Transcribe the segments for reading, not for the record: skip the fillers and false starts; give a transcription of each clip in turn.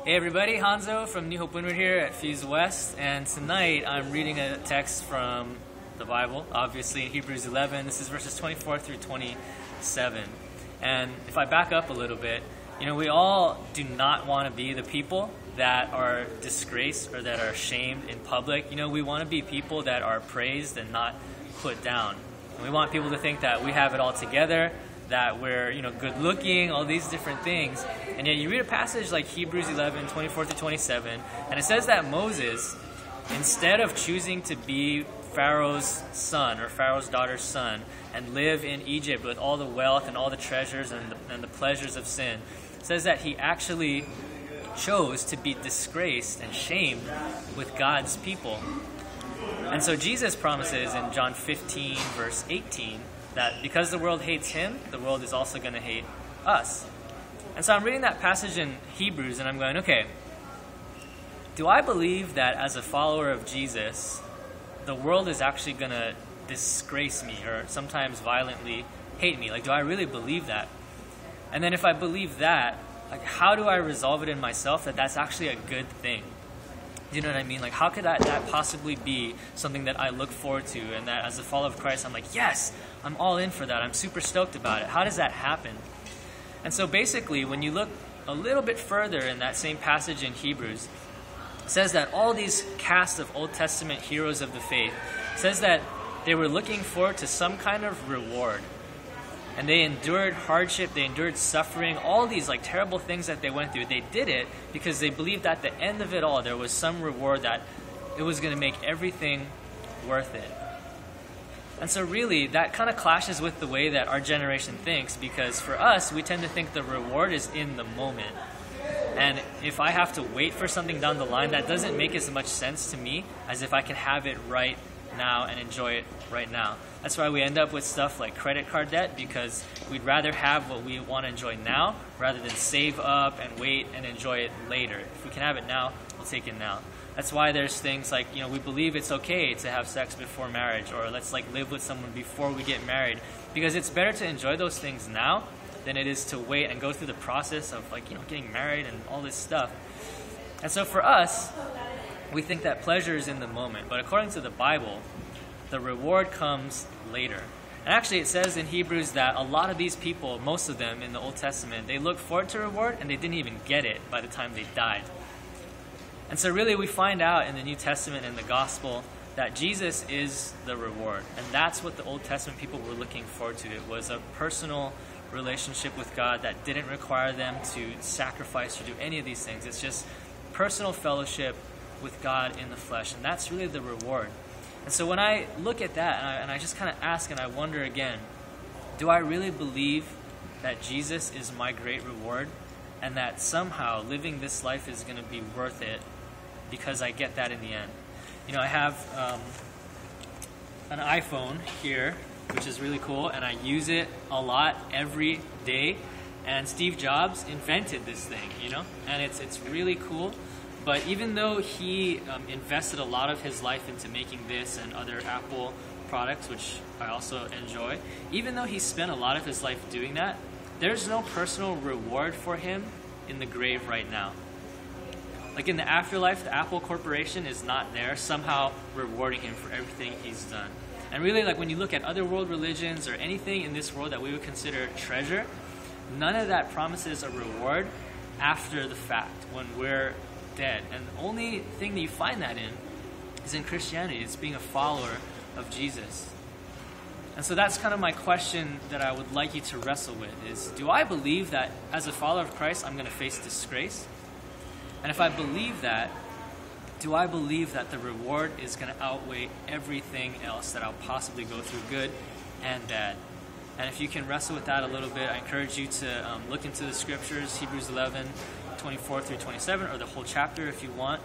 Hey everybody, Hanzo from New Hope Windward here at Fuse West, and tonight I'm reading a text from the Bible, obviously in Hebrews 11. This is verses 24 through 27. And if I back up a little bit, we all do not want to be the people that are disgraced or that are shamed in public. We want to be people that are praised and not put down. And we want people to think that we have it all together, that we're good looking, all these different things. And yet you read a passage like Hebrews 11, 24 through 27, and it says that Moses, instead of choosing to be Pharaoh's son or Pharaoh's daughter's son and live in Egypt with all the wealth and all the treasures and the pleasures of sin, says that he actually chose to be disgraced and shamed with God's people. And so Jesus promises in John 15, verse 18, that because the world hates him, the world is also going to hate us. And so I'm reading that passage in Hebrews and I'm going, okay, do I believe that as a follower of Jesus, the world is actually going to disgrace me or sometimes violently hate me? Like, do I really believe that? And then if I believe that, like, how do I resolve it in myself that that's actually a good thing? Do you know what I mean? Like, how could that possibly be something that I look forward to, and that as a follower of Christ, I'm like, yes, I'm all in for that. I'm super stoked about it. How does that happen? And so basically, when you look a little bit further in that same passage in Hebrews, it says that all these cast of Old Testament heroes of the faith, says that they were looking forward to some kind of reward. And they endured hardship, they endured suffering, all these like terrible things that they went through. They did it because they believed at the end of it all there was some reward, that it was going to make everything worth it. And so really that kind of clashes with the way that our generation thinks, because for us we tend to think the reward is in the moment. And if I have to wait for something down the line, that doesn't make as much sense to me as if I can have it right now and enjoy it right now. That's why we end up with stuff like credit card debt, because we'd rather have what we want to enjoy now rather than save up and wait and enjoy it later. If we can have it now, we'll take it now. That's why there's things like, we believe it's okay to have sex before marriage, or let's live with someone before we get married, because it's better to enjoy those things now than it is to wait and go through the process of getting married and all this stuff. And so for us, we think that pleasure is in the moment, but according to the Bible, the reward comes later. And actually it says in Hebrews that a lot of these people, most of them in the Old Testament, they looked forward to reward and they didn't even get it by the time they died. And so really we find out in the New Testament and the Gospel that Jesus is the reward. And that's what the Old Testament people were looking forward to. It was a personal relationship with God that didn't require them to sacrifice or do any of these things. It's just personal fellowship with God in the flesh. And that's really the reward. And so when I look at that and I just kind of ask and I wonder again, do I really believe that Jesus is my great reward and that somehow living this life is going to be worth it because I get that in the end? I have an iPhone here, which is really cool, and I use it a lot every day. And Steve Jobs invented this thing, and it's really cool. But even though he invested a lot of his life into making this and other Apple products, which I also enjoy, even though he spent a lot of his life doing that, there's no personal reward for him in the grave right now. Like in the afterlife, the Apple Corporation is not there somehow rewarding him for everything he's done. And really, when you look at other world religions or anything in this world that we would consider treasure, none of that promises a reward after the fact, when we're dead. And the only thing that you find that in is in Christianity. It's being a follower of Jesus. And so that's kind of my question that I would like you to wrestle with is, do I believe that as a follower of Christ I'm going to face disgrace? And if I believe that, do I believe that the reward is going to outweigh everything else that I'll possibly go through, good and bad? And if you can wrestle with that a little bit, I encourage you to look into the scriptures, Hebrews 11, 24 through 27, or the whole chapter if you want.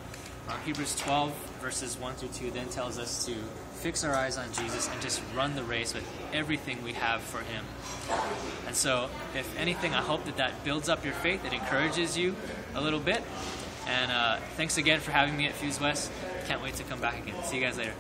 Hebrews 12, verses 1 through 2 then tells us to fix our eyes on Jesus and just run the race with everything we have for him. And so, if anything, I hope that builds up your faith, it encourages you a little bit. And thanks again for having me at Fuse West. Can't wait to come back again. See you guys later.